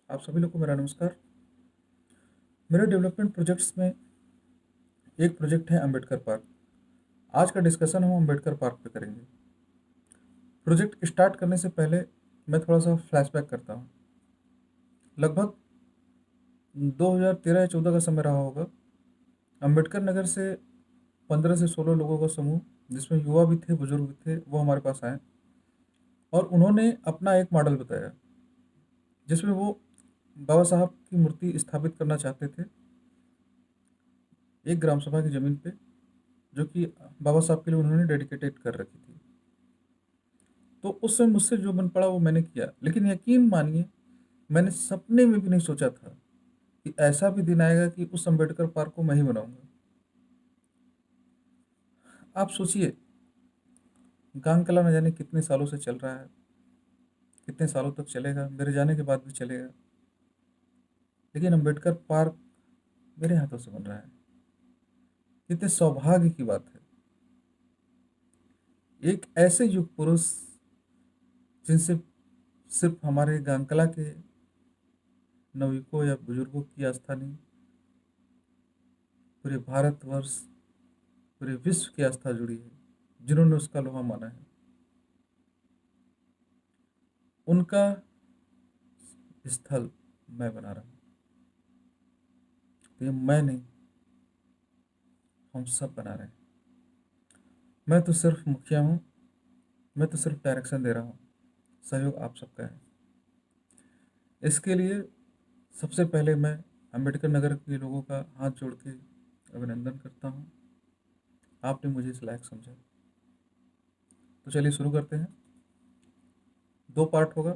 आप सभी लोग को मेरा नमस्कार। मेरे डेवलपमेंट प्रोजेक्ट्स में एक प्रोजेक्ट है अंबेडकर पार्क। आज का डिस्कशन हम अंबेडकर पार्क पे करेंगे। प्रोजेक्ट स्टार्ट करने से पहले मैं थोड़ा सा फ्लैशबैक करता हूँ। लगभग 2013 या 14 का समय रहा होगा। अंबेडकर नगर से 15 से 16 लोगों का समूह, जिसमें युवा भी थे, बुजुर्ग भी थे, वो हमारे पास आए और उन्होंने अपना एक मॉडल बताया, जिसमें वो बाबा साहब की मूर्ति स्थापित करना चाहते थे एक ग्राम सभा की ज़मीन पे, जो कि बाबा साहब के लिए उन्होंने डेडिकेटेड कर रखी थी। तो उस समय मुझसे जो बन पड़ा वो मैंने किया, लेकिन यकीन मानिए मैंने सपने में भी नहीं सोचा था कि ऐसा भी दिन आएगा कि उस अम्बेडकर पार्क को मैं ही बनाऊंगा। आप सोचिए, गांग कला न जाने कितने सालों से चल रहा है, कितने सालों तक चलेगा, मेरे जाने के बाद भी चलेगा, लेकिन अम्बेडकर पार्क मेरे हाथों से बन रहा है। कितने सौभाग्य की बात है। एक ऐसे युग पुरुष जिनसे सिर्फ हमारे गांग कला के नवयुवकों या बुजुर्गों की आस्था नहीं, पूरे भारतवर्ष, पूरे विश्व की आस्था जुड़ी है, जिन्होंने उसका लोहा माना है। उनका स्थल मैं बना रहा हूँ। तो ये मैं नहीं, हम सब बना रहे हैं। मैं तो सिर्फ मुखिया हूँ, मैं तो सिर्फ डायरेक्शन दे रहा हूँ, सहयोग आप सबका है। इसके लिए सबसे पहले मैं अंबेडकर नगर के लोगों का हाथ जोड़ के अभिनंदन करता हूँ। आपने मुझे इस लायक समझा। तो चलिए शुरू करते हैं। दो पार्ट होगा।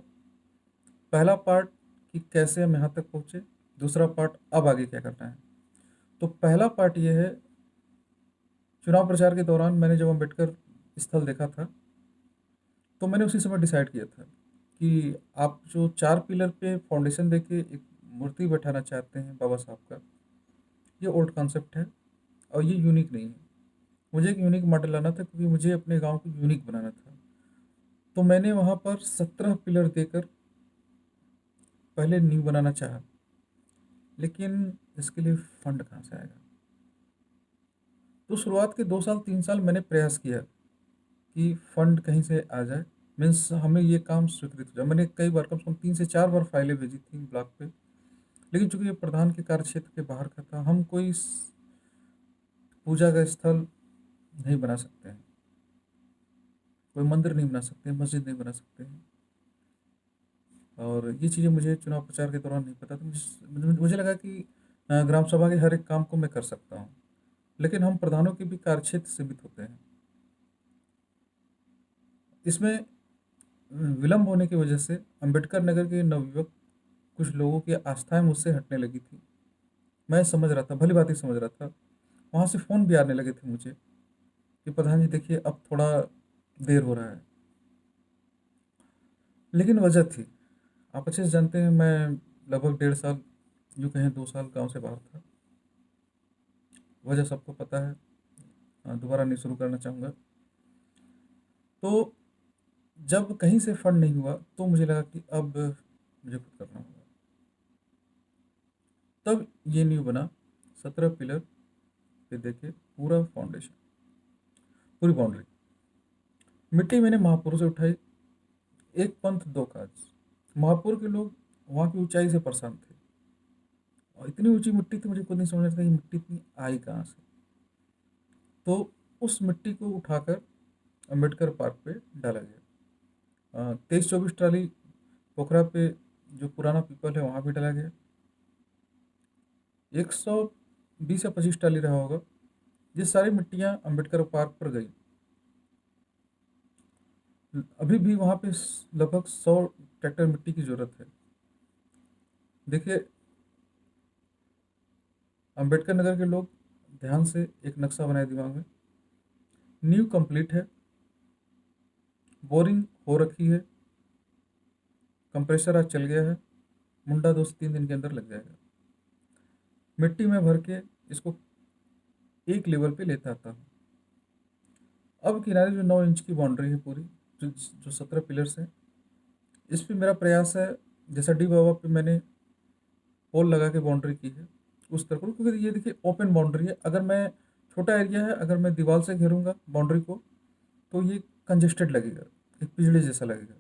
पहला पार्ट कि कैसे हम यहाँ तक पहुँचे, दूसरा पार्ट अब आगे क्या करना है। तो पहला पार्ट ये है, चुनाव प्रचार के दौरान मैंने जब अम्बेडकर स्थल देखा था, तो मैंने उसी समय डिसाइड किया था कि आप जो 4 पिलर पे फाउंडेशन देके एक मूर्ति बैठाना चाहते हैं बाबा साहब का, ये ओल्ड कॉन्सेप्ट है और ये यूनिक नहीं है। मुझे एक यूनिक मॉडल लाना था, क्योंकि मुझे अपने गांव को यूनिक बनाना था। तो मैंने वहाँ पर 17 पिलर देकर पहले न्यू बनाना चाहा, लेकिन इसके लिए फंड कहाँ से आएगा। तो शुरुआत के 2 साल 3 साल मैंने प्रयास किया कि फंड कहीं से आ जाए, मीन्स हमें ये काम स्वीकृत हो जाए। मैंने कई बार, कम से कम 3 से 4 बार फाइलें भेजी थी ब्लॉक पे, लेकिन चूंकि ये प्रधान के कार्य क्षेत्र के बाहर का था, हम कोई पूजा का स्थल नहीं बना सकते हैं, कोई मंदिर नहीं बना सकते हैं, मस्जिद नहीं बना सकते हैं। और ये चीज़ें मुझे चुनाव प्रचार के दौरान नहीं पता था। मुझे लगा कि ग्राम सभा के हर एक काम को मैं कर सकता हूँ, लेकिन हम प्रधानों के भी कार्य क्षेत्र सीमित होते हैं। इसमें विलम्ब होने की वजह से अंबेडकर नगर के नवयुवक, कुछ लोगों की आस्थाएं मुझसे हटने लगी थी। मैं समझ रहा था, भली बात ही समझ रहा था। वहाँ से फ़ोन भी आने लगे थे मुझे कि प्रधान जी देखिए, अब थोड़ा देर हो रहा है। लेकिन वजह थी, आप अच्छे से जानते हैं, मैं लगभग 1.5 साल, यूँ कहें 2 साल गांव से बाहर था। वजह सबको पता है, दोबारा नहीं शुरू करना चाहूँगा। तो जब कहीं से फंड नहीं हुआ, तो मुझे लगा कि अब मुझे खुद करना होगा। तब ये न्यू बना, 17 पिलर पे देखे पूरा फाउंडेशन, पूरी बाउंड्री। मिट्टी मैंने महापुर से उठाई, एक पंथ दो काज। महापुर के लोग वहाँ की ऊंचाई से परेशान थे, और इतनी ऊंची मिट्टी थी, मुझे खुद नहीं समझ में था कि मिट्टी इतनी आई कहाँ से। तो उस मिट्टी को उठाकर अम्बेडकर पार्क पे डाला गया। 23-24 ट्राली पोखरा पे, जो पुराना पीपल है, वहाँ भी डाला गया। 120 या 25 ट्राली रहा होगा। ये सारी मिट्टियाँ अम्बेडकर पार्क पर गई। अभी भी वहाँ पे लगभग 100 ट्रैक्टर मिट्टी की जरूरत है। देखिए, अम्बेडकर नगर के लोग ध्यान से एक नक्शा बनाए दिमाग में। न्यू कंप्लीट है, बोरिंग हो रखी है, कंप्रेसर आज चल गया है, मुंडा 2 से 3 दिन के अंदर लग जाएगा। मिट्टी में भर के इसको एक लेवल पे लेता आता हूँ। अब किनारे जो 9 इंच की बाउंड्री है पूरी, जो जो 17 पिलर्स हैं, इस पे मेरा प्रयास है, जैसा डी बाबा पे मैंने पोल लगा के बाउंड्री की है, उस तरफ करूँ, क्योंकि ये देखिए ओपन बाउंड्री है। अगर मैं, छोटा एरिया है, अगर मैं दीवार से घेरूंगा बाउंड्री को तो ये कंजेस्टेड लगेगा, एक पिछड़े जैसा लगेगा।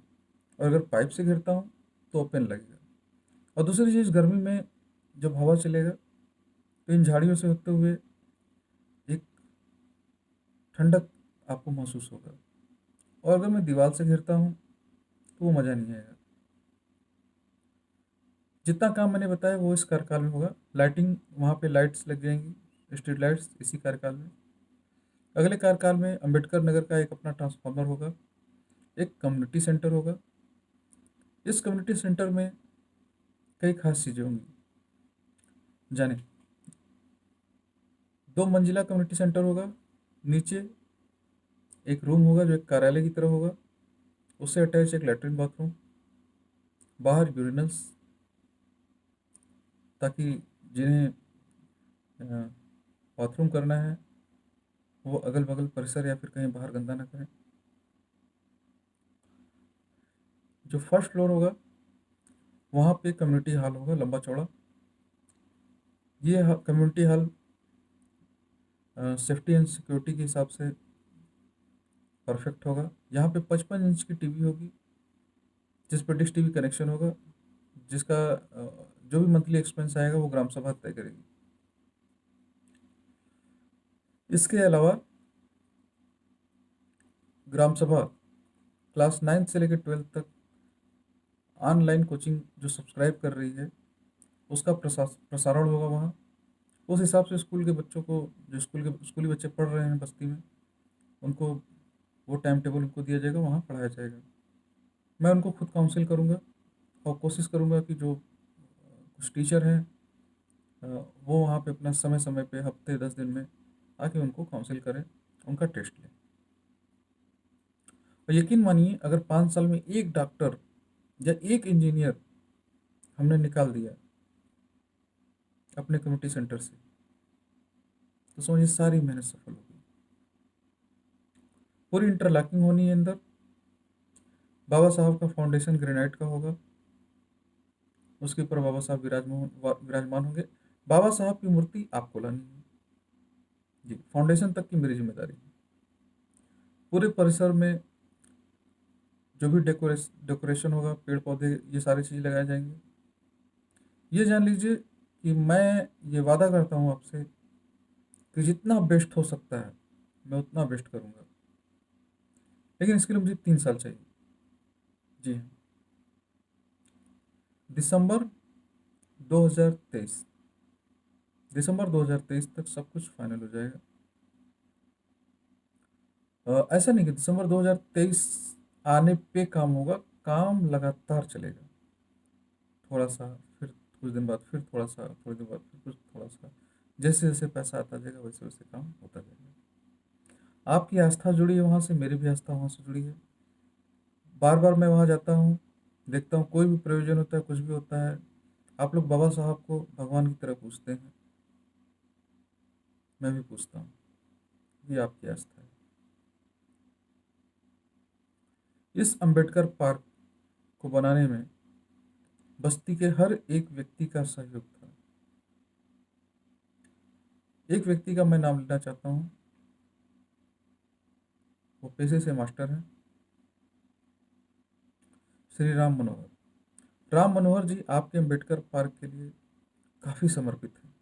और अगर पाइप से घेरता हूँ तो ओपन लगेगा। और दूसरी चीज़, गर्मी में जब हवा चलेगा तो इन झाड़ियों से होते हुए एक ठंडक आपको महसूस होगा। और अगर मैं दीवार से घेरता हूँ तो वो मज़ा नहीं आएगा। जितना काम मैंने बताया वो इस कार्यकाल में होगा। लाइटिंग, वहाँ पे लाइट्स लग जाएंगी, स्ट्रीट लाइट्स, इसी कार्यकाल में। अगले कार्यकाल में अंबेडकर नगर का एक अपना ट्रांसफार्मर होगा, एक कम्युनिटी सेंटर होगा। इस कम्युनिटी सेंटर में कई खास चीज़ें होंगी, जाने। 2 मंजिला कम्युनिटी सेंटर होगा। नीचे एक रूम होगा जो एक कार्यालय की तरह होगा, उससे अटैच एक लेटरिन बाथरूम, बाहर यूरिनल्स, ताकि जिन्हें बाथरूम करना है वो अगल बगल परिसर या फिर कहीं बाहर गंदा ना करें। जो फर्स्ट फ्लोर होगा वहाँ पे कम्युनिटी हॉल होगा, लंबा चौड़ा। ये community hall safety and security के हिसाब से परफेक्ट होगा। यहाँ पे 55 इंच की टीवी होगी, जिस पर डिश टीवी कनेक्शन होगा, जिसका जो भी मंथली एक्सपेंस आएगा वो ग्राम सभा तय करेगी। इसके अलावा ग्राम सभा क्लास 9 से लेकर 12 तक ऑनलाइन कोचिंग जो सब्सक्राइब कर रही है उसका प्रसारण होगा वहाँ। उस हिसाब से स्कूल के बच्चों को, जो स्कूली बच्चे पढ़ रहे हैं बस्ती में, उनको वो टाइम टेबल उनको दिया जाएगा, वहाँ पढ़ाया जाएगा। मैं उनको खुद काउंसिल करूँगा और कोशिश करूँगा कि जो कुछ टीचर हैं अ, वो वहाँ पे अपना समय समय पे, हफ्ते 10 दिन में आके उनको काउंसिल करें, उनका टेस्ट लें। और यकीन मानिए, अगर 5 साल में एक डॉक्टर या एक इंजीनियर हमने निकाल दिया अपने कम्युनिटी सेंटर से, तो समझिए सारी मेहनत सफल होगी। पूरी इंटरलॉकिंग होनी है अंदर। बाबा साहब का फाउंडेशन ग्रेनाइट का होगा, उसके ऊपर बाबा साहब विराजमान होंगे। बाबा साहब की मूर्ति आपको लानी है जी, फाउंडेशन तक की मेरी जिम्मेदारी है। पूरे परिसर में जो भी डेकोरेशन होगा, पेड़ पौधे, ये सारी चीज़ लगाए जाएंगे। ये जान लीजिए कि मैं ये वादा करता हूँ आपसे कि जितना बेस्ट हो सकता है मैं उतना बेस्ट करूँगा, लेकिन इसके लिए मुझे 3 साल चाहिए। जी हाँ, दिसंबर 2023, दिसंबर 2023 तक सब कुछ फाइनल हो जाएगा। ऐसा नहीं कि दिसंबर 2023 आने पे काम होगा, काम लगातार चलेगा। थोड़ा सा, फिर कुछ दिन बाद फिर थोड़ा सा, थोड़े दिन बाद फिर कुछ थोड़ा सा, जैसे जैसे पैसा आता जाएगा वैसे वैसे काम होता जाएगा। आपकी आस्था जुड़ी है वहाँ से, मेरी भी आस्था वहाँ से जुड़ी है। बार बार मैं वहाँ जाता हूँ, देखता हूँ, कोई भी प्रयोजन होता है, कुछ भी होता है, आप लोग बाबा साहब को भगवान की तरह पूछते हैं, मैं भी पूछता हूँ। ये आपकी आस्था है। इस अंबेडकर पार्क को बनाने में बस्ती के हर एक व्यक्ति का सहयोग था। एक व्यक्ति का मैं नाम लेना चाहता हूँ, वो पेशे से मास्टर हैं, श्री राम मनोहर। राम मनोहर जी आपके अंबेडकर पार्क के लिए काफ़ी समर्पित हैं।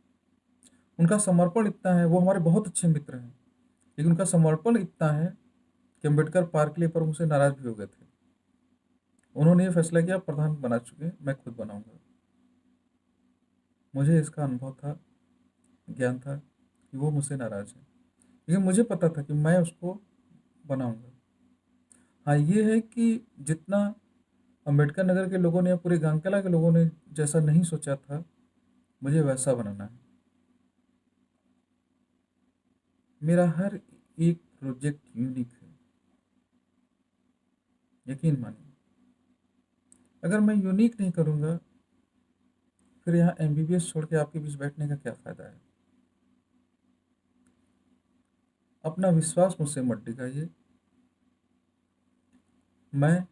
उनका समर्पण इतना है, वो हमारे बहुत अच्छे मित्र हैं, लेकिन उनका समर्पण इतना है कि अम्बेडकर पार्क के लिए पर मुझसे नाराज भी हो गए थे। उन्होंने ये फैसला किया, प्रधान बना चुके हैं, मैं खुद बनाऊंगा। मुझे इसका अनुभव था, ज्ञान था कि वो मुझसे नाराज है, लेकिन मुझे पता था कि मैं उसको बनाऊंगा। हाँ, ये है कि जितना अम्बेडकर नगर के लोगों ने या पूरे गांवकला के लोगों ने जैसा नहीं सोचा था, मुझे वैसा बनाना है। मेरा हर एक प्रोजेक्ट यूनिक है, यकीन मानिए। अगर मैं यूनिक नहीं करूँगा, फिर यहाँ एमबीबीएस छोड़ के आपके बीच बैठने का क्या फ़ायदा है। अपना विश्वास मुझसे मत डिगाइए। मैं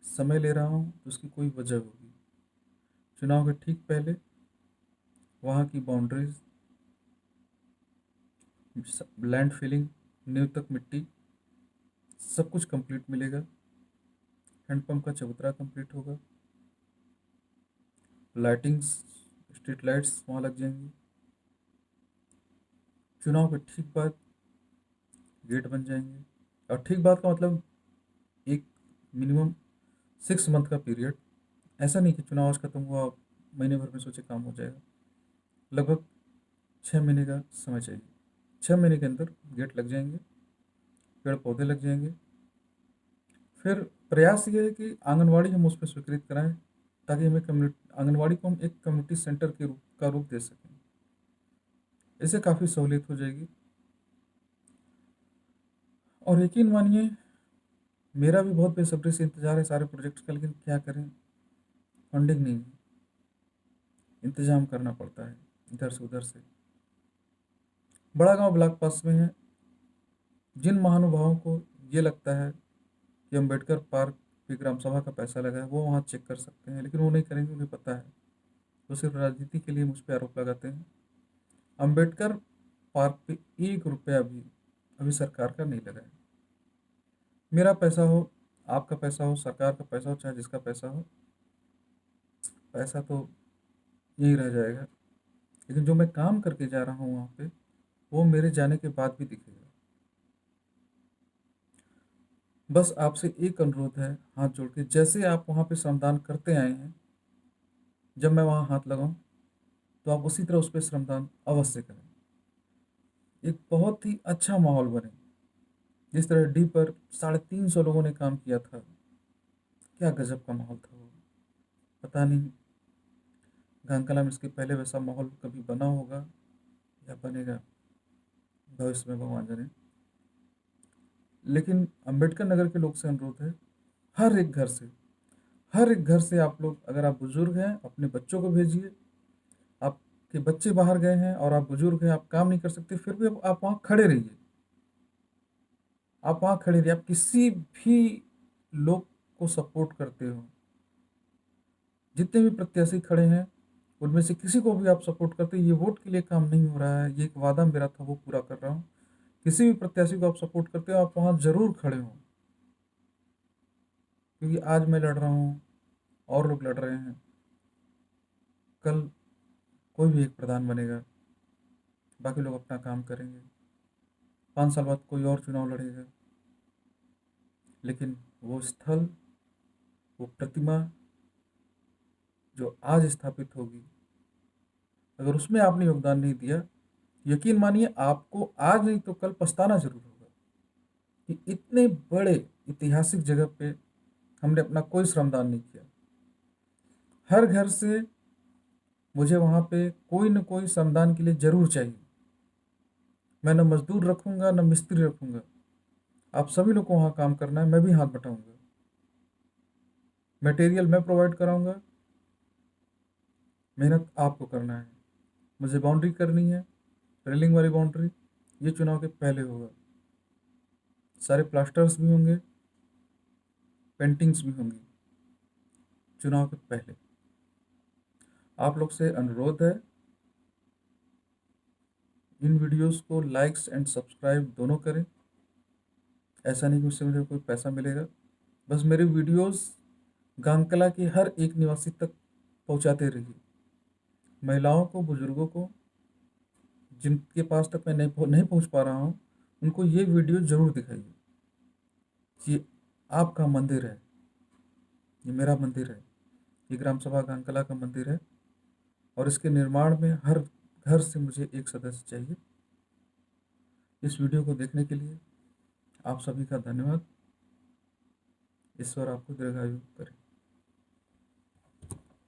समय ले रहा हूँ तो उसकी कोई वजह होगी। चुनाव के ठीक पहले वहाँ की बाउंड्रीज, लैंड फिलिंग, नींव तक मिट्टी, सब कुछ कंप्लीट मिलेगा। हैंडपंप का चबूतरा कंप्लीट होगा। लाइटिंग्स, स्ट्रीट लाइट्स वहाँ लग जाएंगी। चुनाव के ठीक बाद गेट बन जाएंगे। और ठीक बाद का मतलब एक मिनिमम 6 मंथ का पीरियड। ऐसा नहीं कि चुनाव आज खत्म हुआ महीने भर में सोचे काम हो जाएगा। लगभग 6 महीने का समय चाहिए। 6 महीने के अंदर गेट लग जाएंगे, पेड़ पौधे लग जाएंगे। फिर प्रयास ये है कि आंगनवाड़ी हम उस पर स्वीकृत कराएं, ताकि हमें कम्युनिटी आंगनवाड़ी को हम एक कम्युनिटी सेंटर के रूप का रूप दे सकें। इससे काफ़ी सहूलियत हो जाएगी। और यकीन मानिए, मेरा भी बहुत बेसब्री से इंतजार है सारे प्रोजेक्ट्स का, लेकिन क्या करें, फंडिंग नहीं है, इंतजाम करना पड़ता है इधर से उधर से। बड़ा गांव ब्लॉक पास में है। जिन महानुभावों को ये लगता है कि अम्बेडकर पार्क पे ग्राम सभा का पैसा लगा है, वो वहाँ चेक कर सकते हैं, लेकिन वो नहीं करेंगे। उन्हें पता है, वो सिर्फ राजनीति के लिए मुझ पर आरोप लगाते हैं। अम्बेडकर पार्क पे 1 रुपया भी अभी सरकार का नहीं लगा है। मेरा पैसा हो, आपका पैसा हो, सरकार का पैसा हो, चाहे जिसका पैसा हो, पैसा तो यहीं रह जाएगा। लेकिन जो मैं काम करके जा रहा हूँ वहाँ पे, वो मेरे जाने के बाद भी दिखेगा। बस आपसे एक अनुरोध है, हाथ जोड़ के, जैसे आप वहाँ पे श्रमदान करते आए हैं, जब मैं वहाँ हाथ लगाऊं तो आप उसी तरह उस पर श्रमदान अवश्य करें। एक बहुत ही अच्छा माहौल बने। जिस तरह डी पर 350 लोगों ने काम किया था, क्या गजब का माहौल था वो। पता नहीं घांकला में इसके पहले वैसा माहौल कभी बना होगा या बनेगा, भविष्य में भगवान जाने। लेकिन अंबेडकर नगर के लोग से अनुरोध है, हर एक घर से, हर एक घर से आप लोग, अगर आप बुजुर्ग हैं अपने बच्चों को भेजिए। आपके बच्चे बाहर गए हैं और आप बुजुर्ग हैं, आप काम नहीं कर सकते, फिर भी आप वहाँ खड़े रहिए। आप वहाँ खड़े रहिए। आप किसी भी लोग को सपोर्ट करते हो, जितने भी प्रत्याशी खड़े हैं उनमें से किसी को भी आप सपोर्ट करते हो, ये वोट के लिए काम नहीं हो रहा है, ये एक वादा मेरा था वो पूरा कर रहा हूँ। किसी भी प्रत्याशी को आप सपोर्ट करते हो, आप वहाँ जरूर खड़े हो। क्योंकि आज मैं लड़ रहा हूँ, और लोग लड़ रहे हैं, कल कोई भी एक प्रधान बनेगा, बाकी लोग अपना काम करेंगे। 5 साल बाद कोई और चुनाव लड़ेगा, लेकिन वो स्थल, वो प्रतिमा जो आज स्थापित होगी, अगर उसमें आपने योगदान नहीं दिया, यकीन मानिए आपको आज नहीं तो कल पछताना जरूर होगा कि इतने बड़े ऐतिहासिक जगह पे हमने अपना कोई श्रमदान नहीं किया। हर घर से मुझे वहाँ पे कोई न कोई श्रमदान के लिए जरूर चाहिए। मैं न मजदूर रखूंगा न मिस्त्री रखूंगा, आप सभी लोग को वहाँ काम करना है, मैं भी हाथ बटाऊंगा। मटेरियल मैं प्रोवाइड कराऊंगा, मेहनत आपको करना है। मुझे बाउंड्री करनी है, रेलिंग वाली बाउंड्री। ये चुनाव के पहले होगा। सारे प्लास्टर्स भी होंगे, पेंटिंग्स भी होंगी चुनाव के पहले। आप लोग से अनुरोध है, इन वीडियोस को लाइक्स एंड सब्सक्राइब दोनों करें। ऐसा नहीं कि उससे मुझे कोई पैसा मिलेगा, बस मेरे वीडियोस गांगकला के हर एक निवासी तक पहुंचाते रहिए। महिलाओं को, बुजुर्गों को, जिनके पास तक मैं नहीं पहुंच पा रहा हूं, उनको ये वीडियो जरूर दिखाइए कि आपका मंदिर है, ये मेरा मंदिर है, ये ग्राम सभा गांगकला का मंदिर है, और इसके निर्माण में हर घर से मुझे एक सदस्य चाहिए। इस वीडियो को देखने के लिए आप सभी का धन्यवाद। ईश्वर आपको दीर्घायु करे।